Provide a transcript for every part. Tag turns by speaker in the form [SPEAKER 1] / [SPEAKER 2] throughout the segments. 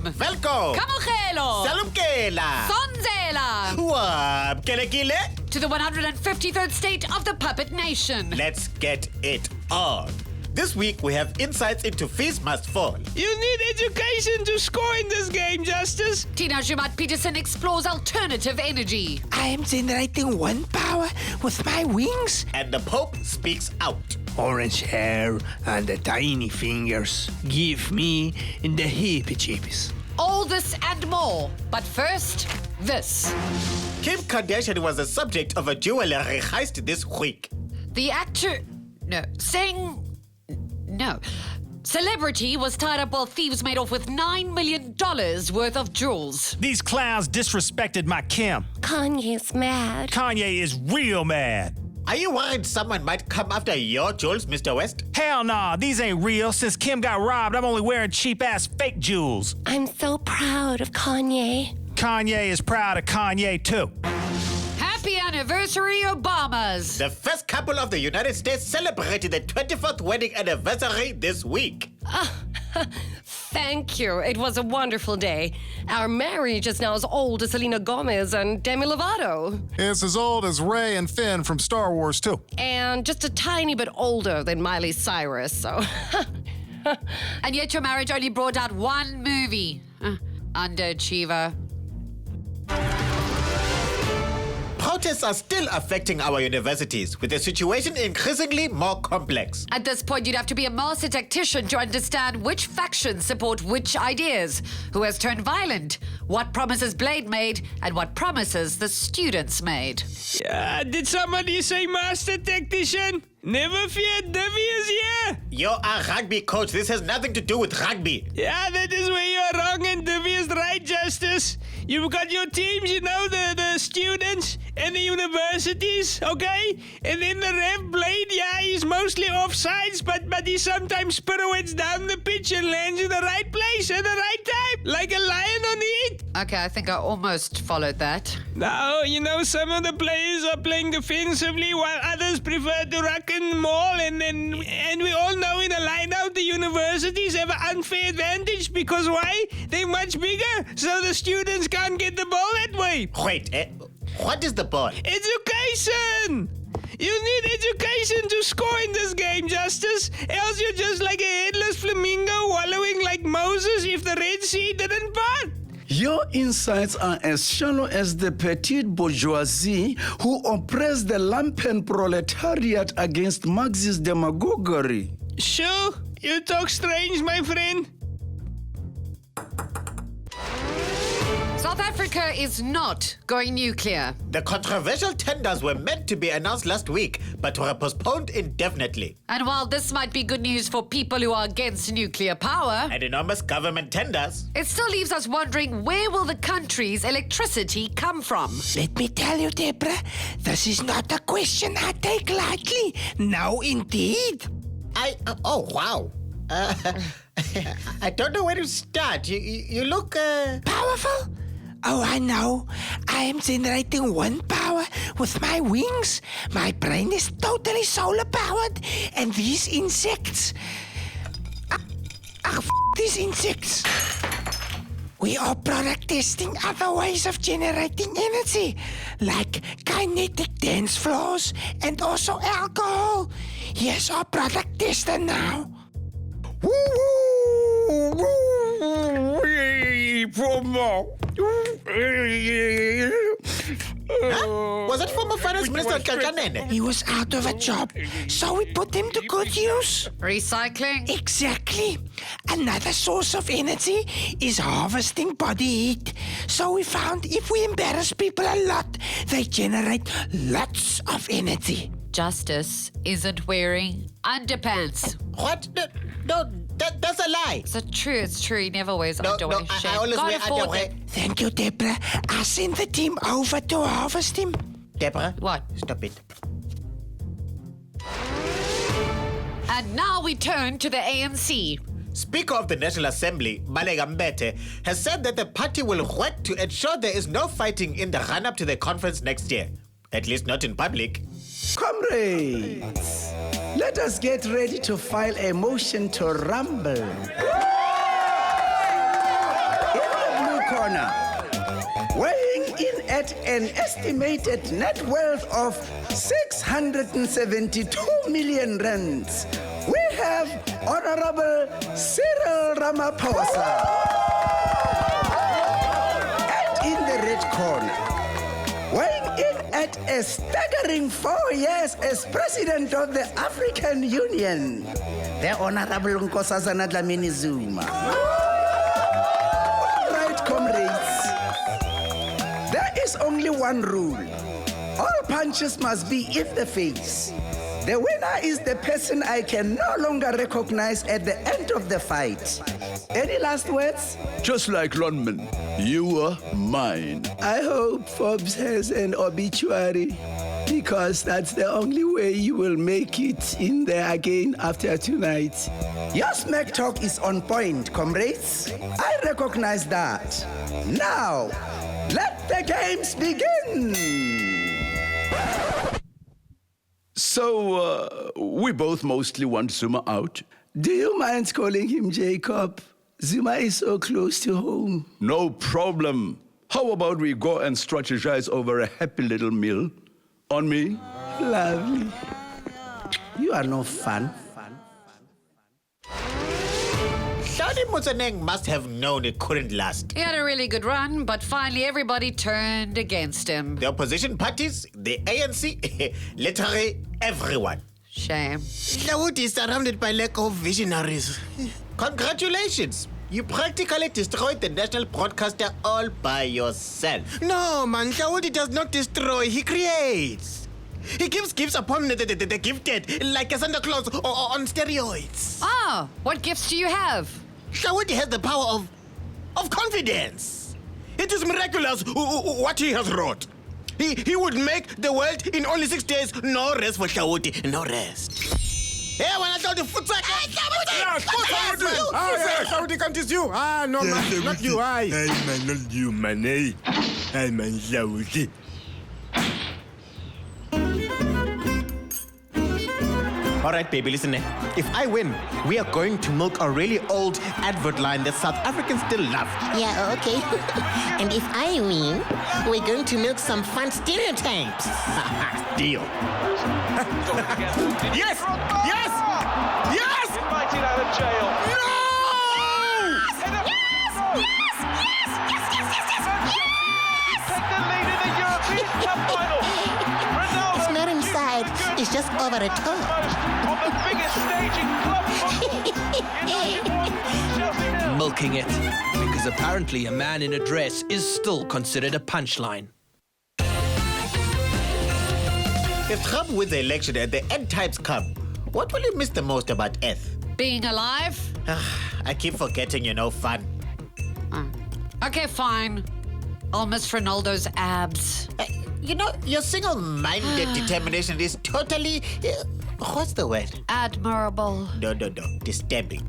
[SPEAKER 1] Welcome.
[SPEAKER 2] Kamogelo.
[SPEAKER 1] Salumkela.
[SPEAKER 2] Sonzela.
[SPEAKER 1] Wap, kelekile?
[SPEAKER 2] To the 153rd state of the Puppet Nation.
[SPEAKER 1] Let's get it on. This week we have insights into Fees Must Fall.
[SPEAKER 3] You need education to score in this game, Justice.
[SPEAKER 2] Tina Jumat Peterson explores alternative energy.
[SPEAKER 4] I am generating one power with my wings.
[SPEAKER 1] And the Pope speaks out.
[SPEAKER 4] Orange hair and the tiny fingers give me the heebie-jeebies.
[SPEAKER 2] All this and more. But first, this.
[SPEAKER 1] Kim Kardashian was the subject of a jewelry heist this week.
[SPEAKER 2] The actor... Celebrity was tied up while thieves made off with $9 million worth of jewels.
[SPEAKER 5] These clowns disrespected my Kim.
[SPEAKER 6] Kanye's mad.
[SPEAKER 5] Kanye is real mad.
[SPEAKER 1] Are you worried someone might come after your jewels, Mr. West?
[SPEAKER 5] Hell nah, these ain't real. Since Kim got robbed, I'm only wearing cheap-ass fake jewels.
[SPEAKER 6] I'm so proud of Kanye.
[SPEAKER 5] Kanye is proud of Kanye, too.
[SPEAKER 2] Happy anniversary, Obamas.
[SPEAKER 1] The first couple of the United States celebrated their 24th wedding anniversary this week.
[SPEAKER 6] Thank you. It was a wonderful day. Our marriage is now as old as Selena Gomez and Demi Lovato.
[SPEAKER 7] It's as old as Rey and Finn from Star Wars, too.
[SPEAKER 6] And just a tiny bit older than Miley Cyrus, so...
[SPEAKER 2] And yet your marriage only brought out one movie. Underachiever.
[SPEAKER 1] Protests are still affecting our universities, with the situation increasingly more complex.
[SPEAKER 2] At this point, you'd have to be a master tactician to understand which factions support which ideas, who has turned violent, what promises Blade made, and what promises the students made.
[SPEAKER 3] Did somebody say master tactician? Never fear, Debbie is here.
[SPEAKER 1] You're a rugby coach. This has nothing to do with rugby.
[SPEAKER 3] Yeah, that is where you're wrong and Debbie is right, Justice. You've got your teams, you know, the students and the universities, okay? And then the ref Blade, yeah, he's mostly offsides, but he sometimes pirouettes down the pitch and lands in the right place at the right time, like a lion on the hit.
[SPEAKER 2] Okay, I think I almost followed that.
[SPEAKER 3] Now, you know, some of the players are playing defensively while others prefer to ruck and maul, and we all know in a line-out the universities have an unfair advantage because why? They're much bigger, so the students can't get the ball that way.
[SPEAKER 1] Wait, what is the ball?
[SPEAKER 3] Education! You need education to score in this game, Justice. Else you're just like a headless flamingo wallowing like Moses if the Red Sea didn't part.
[SPEAKER 8] Your insights are as shallow as the petite bourgeoisie who oppress the lumpen proletariat against Marxist demagoguery.
[SPEAKER 3] Sure, you talk strange, my friend.
[SPEAKER 2] South Africa is not going nuclear.
[SPEAKER 1] The controversial tenders were meant to be announced last week, but were postponed indefinitely.
[SPEAKER 2] And while this might be good news for people who are against nuclear power,
[SPEAKER 1] And enormous government tenders.
[SPEAKER 2] it still leaves us wondering where will the country's electricity come from?
[SPEAKER 4] Let me tell you, Deborah, this is not a question I take lightly. No, indeed.
[SPEAKER 1] Oh, wow. I don't know where to start. You look,
[SPEAKER 4] Powerful? Oh, I know. I am generating one power with my wings. My brain is totally solar powered. And these insects... these insects. We are product testing other ways of generating energy, like kinetic dance floors and also alcohol. Here's our product tester now.
[SPEAKER 1] Was it former Finance Minister Kalkanene?
[SPEAKER 4] He was out of a job, so we put him to good use.
[SPEAKER 2] Recycling?
[SPEAKER 4] Exactly. Another source of energy is harvesting body heat. So we found if we embarrass people a lot, they generate lots of energy.
[SPEAKER 2] Justice isn't wearing underpants.
[SPEAKER 1] What? No, that's a lie.
[SPEAKER 2] Is it true? It's true. He never wears underwear.
[SPEAKER 1] I
[SPEAKER 2] Shame.
[SPEAKER 1] always
[SPEAKER 2] Can't
[SPEAKER 1] wear
[SPEAKER 2] afford
[SPEAKER 1] underwear.
[SPEAKER 2] it.
[SPEAKER 4] Thank you, Deborah. I'll send the team over to harvest him.
[SPEAKER 1] Deborah?
[SPEAKER 2] What?
[SPEAKER 1] Stop it.
[SPEAKER 2] And now we turn to the ANC.
[SPEAKER 1] Speaker of the National Assembly, Malega Mbete, has said that the party will work to ensure there is no fighting in the run-up to the conference next year. At least not in public.
[SPEAKER 8] Comrades, let us get ready to file a motion to rumble. corner. Weighing in at an estimated net worth of 672 million rands, we have Honorable Cyril Ramaphosa. And in the red corner, weighing in at a staggering 4 years as President of the African Union, the Honorable Nkosazana Dlamini Zuma. All right, comrades. There is only one rule. All punches must be in the face. The winner is the person I can no longer recognize at the end of the fight. Any last words?
[SPEAKER 9] Just like Ronman, you are mine.
[SPEAKER 8] I hope Forbes has an obituary, because that's the only way you will make it in there again after tonight. Your smack talk is on point, comrades. I recognize that. Now, let the games begin.
[SPEAKER 9] So, we both mostly want Zuma out.
[SPEAKER 8] Do you mind calling him Jacob? Zuma is so close to home.
[SPEAKER 9] No problem. How about we go and strategize over a happy little meal? On me?
[SPEAKER 8] Lovely. You are no fun.
[SPEAKER 1] Hlaudi Motsoeneng must have known it couldn't last.
[SPEAKER 2] He had a really good run, but finally everybody turned against him.
[SPEAKER 1] The opposition parties, the ANC, literally everyone.
[SPEAKER 2] Shame.
[SPEAKER 3] Hlaudi is surrounded by lack of visionaries.
[SPEAKER 1] Congratulations. You practically destroyed the national broadcaster all by yourself.
[SPEAKER 3] No, man, Hlaudi does not destroy, he creates. He gives gifts upon the gifted, like a Santa Claus or on steroids.
[SPEAKER 2] Ah, what gifts do you have?
[SPEAKER 3] Hlaudi has the power of confidence. It is miraculous what he has wrought. He would make the world in only 6 days. No rest for Hlaudi, no rest. Hey, when I told the foot sack,
[SPEAKER 10] Hlaudi can't is you. Ah, no, man, not you, I.
[SPEAKER 11] Hey, man, not you, man, eh? Hey, man, Hlaudi.
[SPEAKER 10] All right, baby, listen. If I win, we are going to milk a really old advert line that South Africans still love.
[SPEAKER 12] Yeah, okay. And if I win, we're going to milk some fun stereotypes.
[SPEAKER 10] Deal. Yes! Yes! Yes!
[SPEAKER 13] Invited out of jail.
[SPEAKER 10] No!
[SPEAKER 13] Take the lead in the European Cup final.
[SPEAKER 12] It's not inside, it's just over the top.
[SPEAKER 13] On the biggest stage in club football. United 1, Chelsea 0.
[SPEAKER 14] Milking it, because apparently a man in a dress is still considered a punchline.
[SPEAKER 1] If Trump wins the election and the end times come, what will you miss the most about Earth?
[SPEAKER 2] Being alive?
[SPEAKER 1] I keep forgetting you're no fun.
[SPEAKER 2] Okay, fine. I'll miss Ronaldo's abs.
[SPEAKER 1] You know, your single-minded determination is totally... what's the word?
[SPEAKER 2] Admirable.
[SPEAKER 1] No. Disturbing.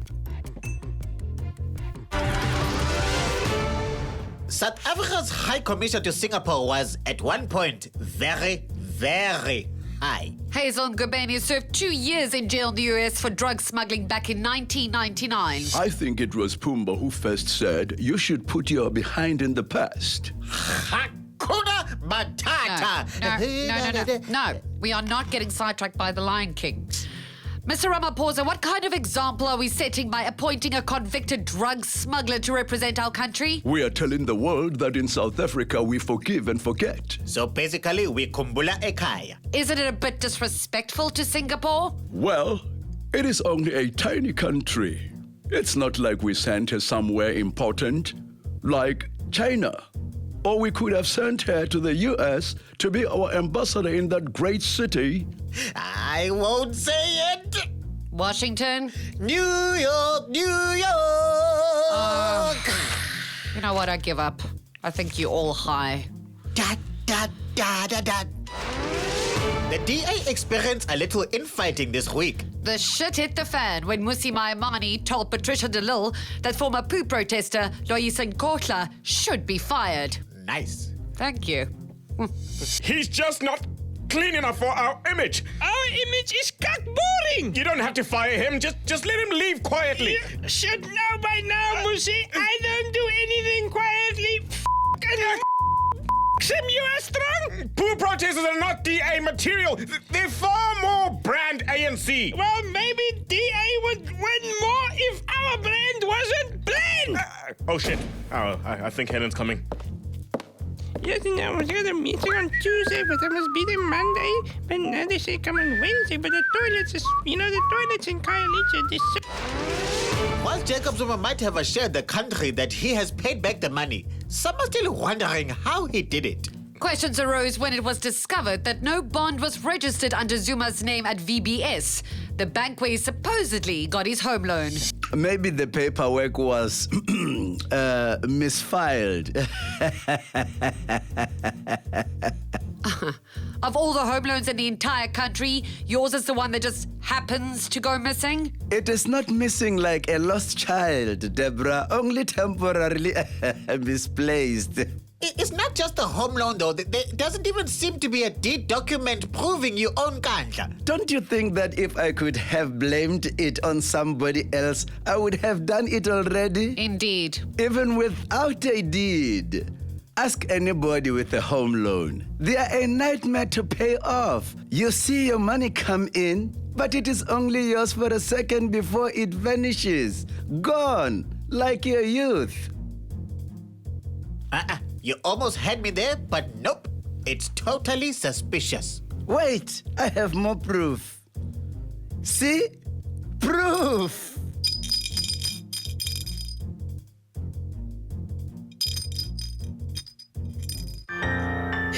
[SPEAKER 1] South Africa's High Commission to Singapore was, at one point, very, very high.
[SPEAKER 2] Hazel Ngubeni served 2 years in jail in the US for drug smuggling back in 1999.
[SPEAKER 9] I think it was Pumba who first said, you should put your behind in the past.
[SPEAKER 1] Hakuna Matata.
[SPEAKER 2] No, we are not getting sidetracked by the Lion King. Mr. Ramaphosa, what kind of example are we setting by appointing a convicted drug smuggler to represent our country?
[SPEAKER 9] We are telling the world that in South Africa we forgive and forget.
[SPEAKER 1] So basically, we kumbula ekaya.
[SPEAKER 2] Isn't it a bit disrespectful to Singapore?
[SPEAKER 9] Well, it is only a tiny country. It's not like we sent her somewhere important, like China. Or we could have sent her to the US to be our ambassador in that great city.
[SPEAKER 1] I won't say it.
[SPEAKER 2] Washington?
[SPEAKER 1] New York.
[SPEAKER 2] You know what? I give up. I think you're all high.
[SPEAKER 1] Da. The DA experienced a little infighting this week.
[SPEAKER 2] The shit hit the fan when Musi Maimane told Patricia de Lille that former poo protester Loyiso Nkotla should be fired.
[SPEAKER 1] Nice.
[SPEAKER 2] Thank you.
[SPEAKER 10] He's just not clean enough for our image.
[SPEAKER 3] Our image is cock boring.
[SPEAKER 10] You don't have to fire him. Just let him leave quietly.
[SPEAKER 3] You should know by now, Musi. I don't don't do anything quietly. Him, you are strong.
[SPEAKER 11] Poor protesters are not DA material. They're far more brand ANC.
[SPEAKER 3] Well, maybe DA would win more if our brand wasn't bland.
[SPEAKER 11] Oh, shit. Oh, I think Helen's coming.
[SPEAKER 3] Yes, and I was at a meeting on Tuesday, but I must be there Monday. But now they say come on Wednesday, but the toilets is, the toilets in Khayelitsha.
[SPEAKER 1] While Jacob Zuma might have assured the country that he has paid back the money, some are still wondering how he did it.
[SPEAKER 2] Questions arose when it was discovered that no bond was registered under Zuma's name at VBS, the bank where he supposedly got his home loan.
[SPEAKER 8] Maybe the paperwork was misfiled.
[SPEAKER 2] Of all the home loans in the entire country, yours is the one that just happens to go missing?
[SPEAKER 8] It is not missing like a lost child, Deborah, only temporarily misplaced.
[SPEAKER 1] It's not just a home loan, though. There doesn't even seem to be a deed document proving you own Kandla.
[SPEAKER 8] Don't you think that if I could have blamed it on somebody else, I would have done it already?
[SPEAKER 2] Indeed.
[SPEAKER 8] Even without a deed. Ask anybody with a home loan. They are a nightmare to pay off. You see your money come in, but it is only yours for a second before it vanishes. Gone, like your youth.
[SPEAKER 1] You almost had me there, but nope. It's totally suspicious.
[SPEAKER 8] Wait, I have more proof. See? Proof!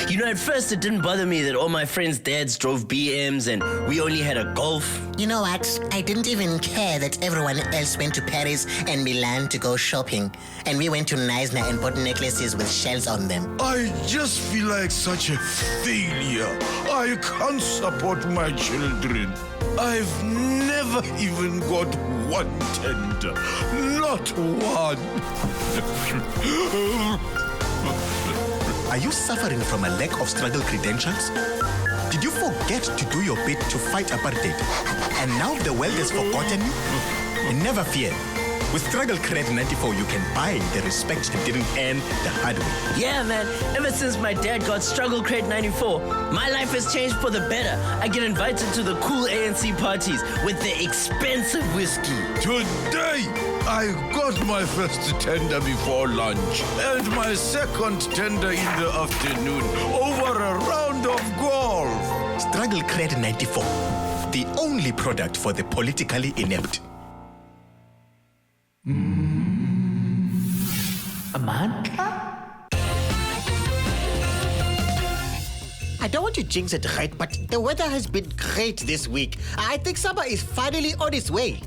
[SPEAKER 15] You know, at first it didn't bother me that all my friends' dads drove BMs and we only had a Golf.
[SPEAKER 12] You know what? I didn't even care that everyone else went to Paris and Milan to go shopping. And we went to Neisner and bought necklaces with shells on them.
[SPEAKER 16] I just feel like such a failure. I can't support my children. I've never even got one tender. Not one.
[SPEAKER 10] Are you suffering from a lack of struggle credentials? Did you forget to do your bit to fight apartheid? And now the world has forgotten you? Never fear. With Struggle Cred 94, you can buy the respect you didn't earn the hard way.
[SPEAKER 15] Yeah, man. Ever since my dad got Struggle Cred 94, my life has changed for the better. I get invited to the cool ANC parties with the expensive whiskey.
[SPEAKER 16] Today, I got my first tender before lunch and my second tender in the afternoon over a round of golf.
[SPEAKER 10] Struggle Cred 94, the only product for the politically inept.
[SPEAKER 1] Amandla? I don't want to jinx it, right? But the weather has been great this week. I think summer is finally on its way.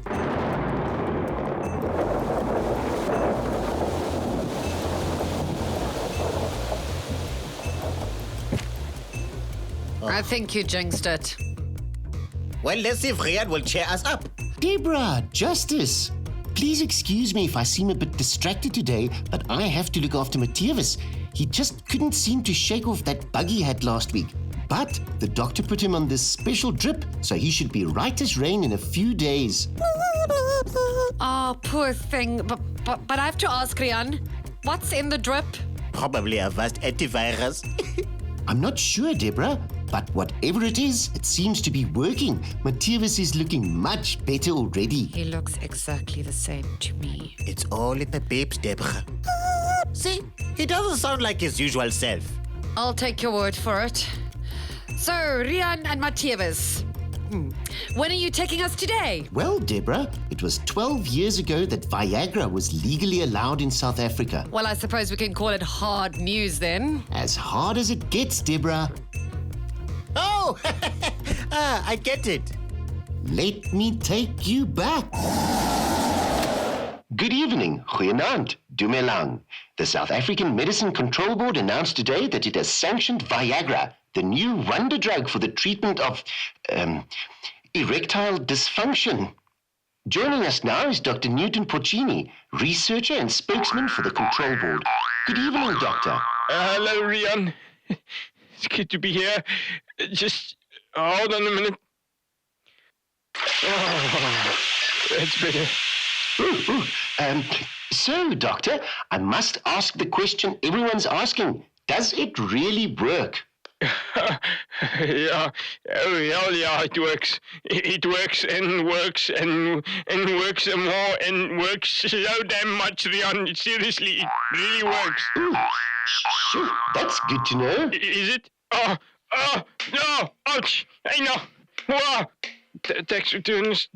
[SPEAKER 2] I think you jinxed it.
[SPEAKER 1] Well, let's see if Riyadh will cheer us up.
[SPEAKER 17] Deborah, Justice. Please excuse me if I seem a bit distracted today, but I have to look after Matthias. He just couldn't seem to shake off that bug he had last week. But the doctor put him on this special drip, so he should be right as rain in a few days.
[SPEAKER 2] Oh, poor thing. But I have to ask, Rian, what's in the drip?
[SPEAKER 1] Probably a vast antivirus.
[SPEAKER 17] I'm not sure, Deborah, but whatever it is, it seems to be working. Matthias is looking much better already.
[SPEAKER 2] He looks exactly the same to me.
[SPEAKER 1] It's all in the babes, Deborah. See, he doesn't sound like his usual self.
[SPEAKER 2] I'll take your word for it. So, Rian and Matthias, when are you taking us today?
[SPEAKER 17] Well, Deborah, it was 12 years ago that Viagra was legally allowed in South Africa.
[SPEAKER 2] Well, I suppose we can call it hard news then.
[SPEAKER 17] As hard as it gets, Deborah.
[SPEAKER 1] Oh, I get it.
[SPEAKER 17] Let me take you back. Good evening, goeienaand, dumelang. The South African Medicine Control Board announced today that it has sanctioned Viagra, the new wonder drug for the treatment of erectile dysfunction. Joining us now is Dr. Newton Porcini, researcher and spokesman for the Control Board. Good evening, Doctor.
[SPEAKER 3] Hello, Rian. It's good to be here. Just hold on a minute. Oh, that's better.
[SPEAKER 17] So, Doctor, I must ask the question everyone's asking. Does it really work?
[SPEAKER 3] Yeah, oh hell yeah, it works. It works and works and works some more and works so damn much, Rian. Seriously, it really works.
[SPEAKER 17] Sure, that's good to know.
[SPEAKER 3] Is it? Oh, no, ouch, I know. Wow. Tax returns,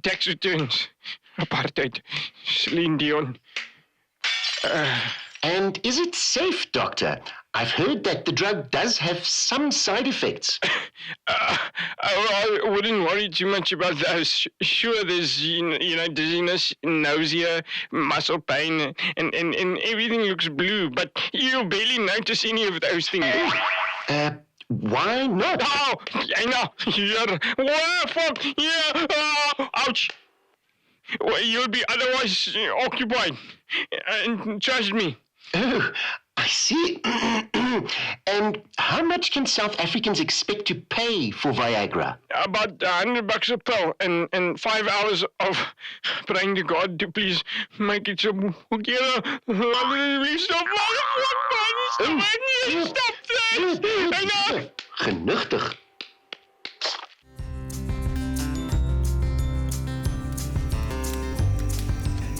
[SPEAKER 3] apartheid, Celine Dion.
[SPEAKER 17] And is it safe, Doctor? I've heard that the drug does have some side effects.
[SPEAKER 3] I wouldn't worry too much about those. Sure, there's dizziness, nausea, muscle pain, and everything looks blue, but you'll barely notice any of those things.
[SPEAKER 17] Why not?
[SPEAKER 3] Oh, I know. Fuck. Yeah. Oh, ouch. Well, you'll be otherwise occupied. And trust me.
[SPEAKER 17] Oh, I see. And how much can South Africans expect to pay for Viagra?
[SPEAKER 3] About $100 a pill and 5 hours of praying to God to please make it so together. Stop this!
[SPEAKER 17] Genuchtig.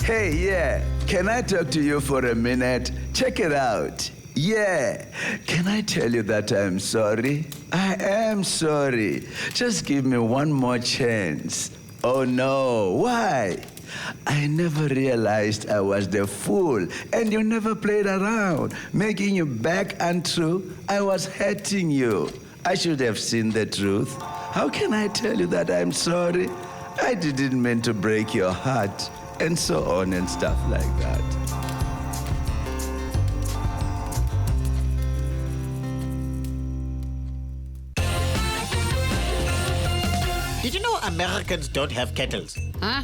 [SPEAKER 8] Hey, yeah, can I talk to you for a minute? Check it out. Yeah, can I tell you that I'm sorry? I am sorry. Just give me one more chance. Oh no, why? I never realized I was the fool, and you never played around, making you back untrue. I was hurting you. I should have seen the truth. How can I tell you that I'm sorry? I didn't mean to break your heart, and so on and stuff like that.
[SPEAKER 1] Did you know Americans don't have kettles?
[SPEAKER 2] Huh?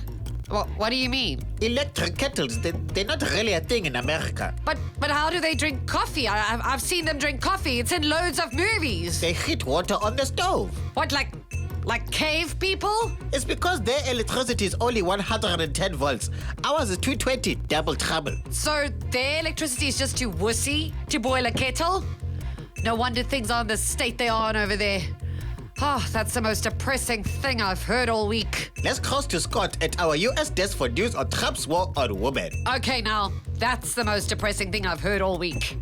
[SPEAKER 2] What do you mean?
[SPEAKER 1] Electric kettles, they're not really a thing in America.
[SPEAKER 2] But how do they drink coffee? I've seen them drink coffee. It's in loads of movies.
[SPEAKER 1] They heat water on the stove.
[SPEAKER 2] What, like cave people?
[SPEAKER 1] It's because their electricity is only 110 volts. Ours is 220, double trouble.
[SPEAKER 2] So their electricity is just too wussy to boil a kettle? No wonder things are in the state they are in over there. Oh, that's the most depressing thing I've heard all week.
[SPEAKER 1] Let's cross to Scott at our US desk for news on Trump's war on women.
[SPEAKER 2] Okay, now, that's the most depressing thing I've heard all week.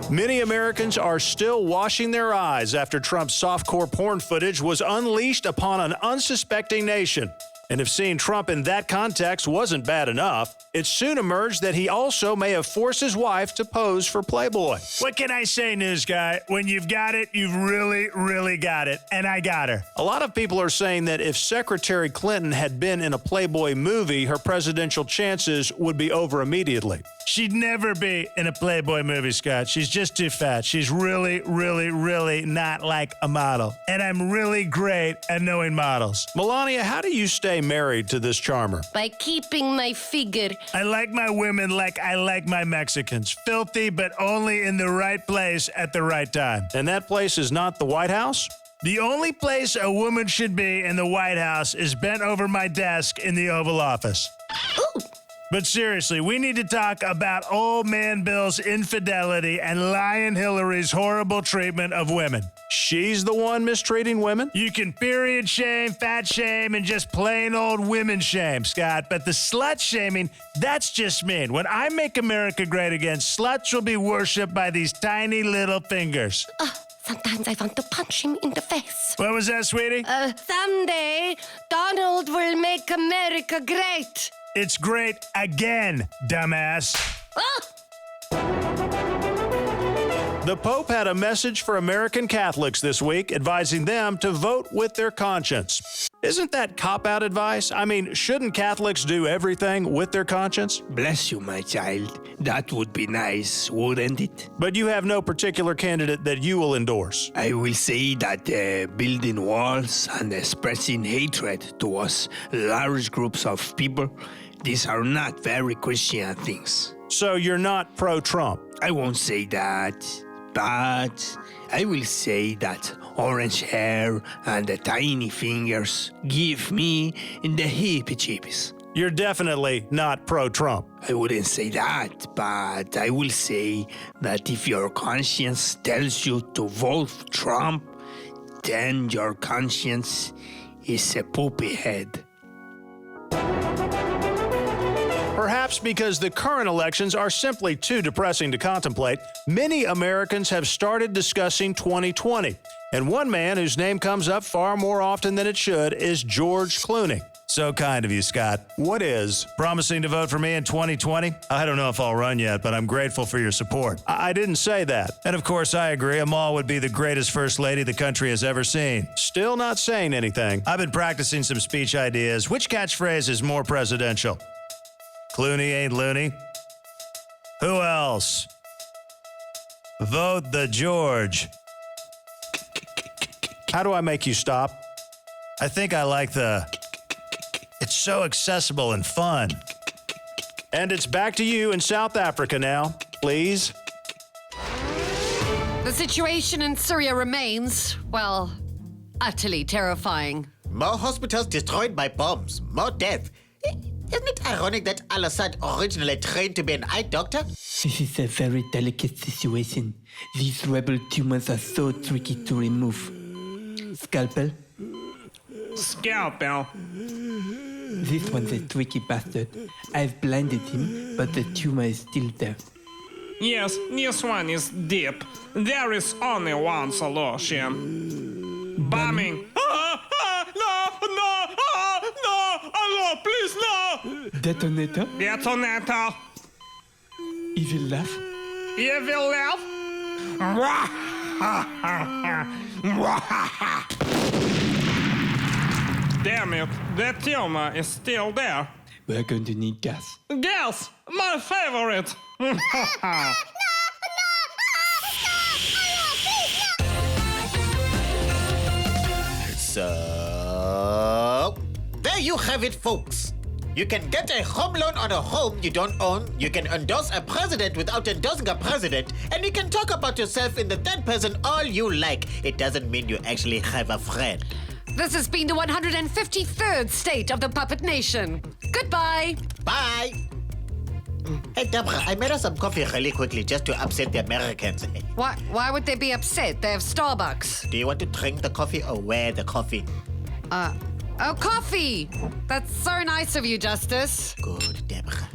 [SPEAKER 18] Many Americans are still washing their eyes after Trump's softcore porn footage was unleashed upon an unsuspecting nation. And if seeing Trump in that context wasn't bad enough, it soon emerged that he also may have forced his wife to pose for Playboy.
[SPEAKER 5] What can I say, news guy? When you've got it, you've really, really got it. And I got her.
[SPEAKER 18] A lot of people are saying that if Secretary Clinton had been in a Playboy movie, her presidential chances would be over immediately.
[SPEAKER 5] She'd never be in a Playboy movie, Scott. She's just too fat. She's really, really, really not like a model. And I'm really great at knowing models.
[SPEAKER 18] Melania, how do you stay married to this charmer?
[SPEAKER 6] By keeping my figure.
[SPEAKER 5] I like my women like I like my Mexicans. Filthy, but only in the right place at the right time.
[SPEAKER 18] And that place is not the White House?
[SPEAKER 5] The only place a woman should be in the White House is bent over my desk in the Oval Office.
[SPEAKER 6] Ooh.
[SPEAKER 5] But seriously, we need to talk about old man Bill's infidelity and Lion Hillary's horrible treatment of women.
[SPEAKER 18] She's the one mistreating women?
[SPEAKER 5] You can period shame, fat shame, and just plain old women shame, Scott. But the slut shaming, that's just mean. When I make America great again, sluts will be worshipped by these tiny little fingers.
[SPEAKER 6] Sometimes I want to punch him in the face.
[SPEAKER 5] What was that, sweetie?
[SPEAKER 6] Someday, Donald will make America great.
[SPEAKER 5] It's great again, dumbass.
[SPEAKER 18] The Pope had a message for American Catholics this week, advising them to vote with their conscience. Isn't that cop-out advice? I mean, shouldn't Catholics do everything with their conscience?
[SPEAKER 3] Bless you, my child. That would be nice, wouldn't it?
[SPEAKER 18] But you have no particular candidate that you will endorse.
[SPEAKER 3] I will say that building walls and expressing hatred towards large groups of people, these are not very Christian things.
[SPEAKER 18] So you're not pro-Trump?
[SPEAKER 3] I won't say that. But I will say that orange hair and the tiny fingers give me the heebie-jeebies.
[SPEAKER 18] You're definitely not pro-Trump.
[SPEAKER 3] I wouldn't say that, but I will say that if your conscience tells you to vote for Trump, then your conscience is a poopy head.
[SPEAKER 18] Perhaps because the current elections are simply too depressing to contemplate, many Americans have started discussing 2020. And one man whose name comes up far more often than it should is George Clooney. So kind of you, Scott. What is? Promising to vote for me in 2020? I don't know if I'll run yet, but I'm grateful for your support. I didn't say that. And of course, I agree. Amal would be the greatest first lady the country has ever seen. Still not saying anything. I've been practicing some speech ideas. Which catchphrase is more presidential? Clooney ain't loony. Who else? Vote the George. How do I make you stop? I think I like the... It's so accessible and fun. And it's back to you in South Africa now, please.
[SPEAKER 2] The situation in Syria remains, well, utterly terrifying.
[SPEAKER 1] More hospitals destroyed by bombs, more death. Isn't it ironic that al-Assad originally trained to be an eye doctor?
[SPEAKER 19] This is a very delicate situation. These rebel tumors are so tricky to remove. Scalpel?
[SPEAKER 3] Scalpel.
[SPEAKER 19] This one's a tricky bastard. I've blinded him, but the tumor is still there.
[SPEAKER 3] Yes, this one is deep. There is only one solution. Bombing. No, please, no!
[SPEAKER 19] Detonator?
[SPEAKER 3] Detonator.
[SPEAKER 19] Evil laugh?
[SPEAKER 3] Evil laugh? Damn it, the tumor is still there.
[SPEAKER 19] We're going to need gas.
[SPEAKER 3] Gas! My favorite!
[SPEAKER 1] So, there you have it, folks. You can get a home loan on a home you don't own, you can endorse a president without endorsing a president, and you can talk about yourself in the third person all you like. It doesn't mean you actually have a friend.
[SPEAKER 2] This has been the 153rd state of the Puppet Nation. Goodbye.
[SPEAKER 1] Bye. Hey, Deborah, I made us some coffee really quickly just to upset the Americans.
[SPEAKER 2] Why would they be upset? They have Starbucks.
[SPEAKER 1] Do you want to drink the coffee or wear the coffee?
[SPEAKER 2] Oh, coffee! That's so nice of you, Justice.
[SPEAKER 1] Good, Deborah.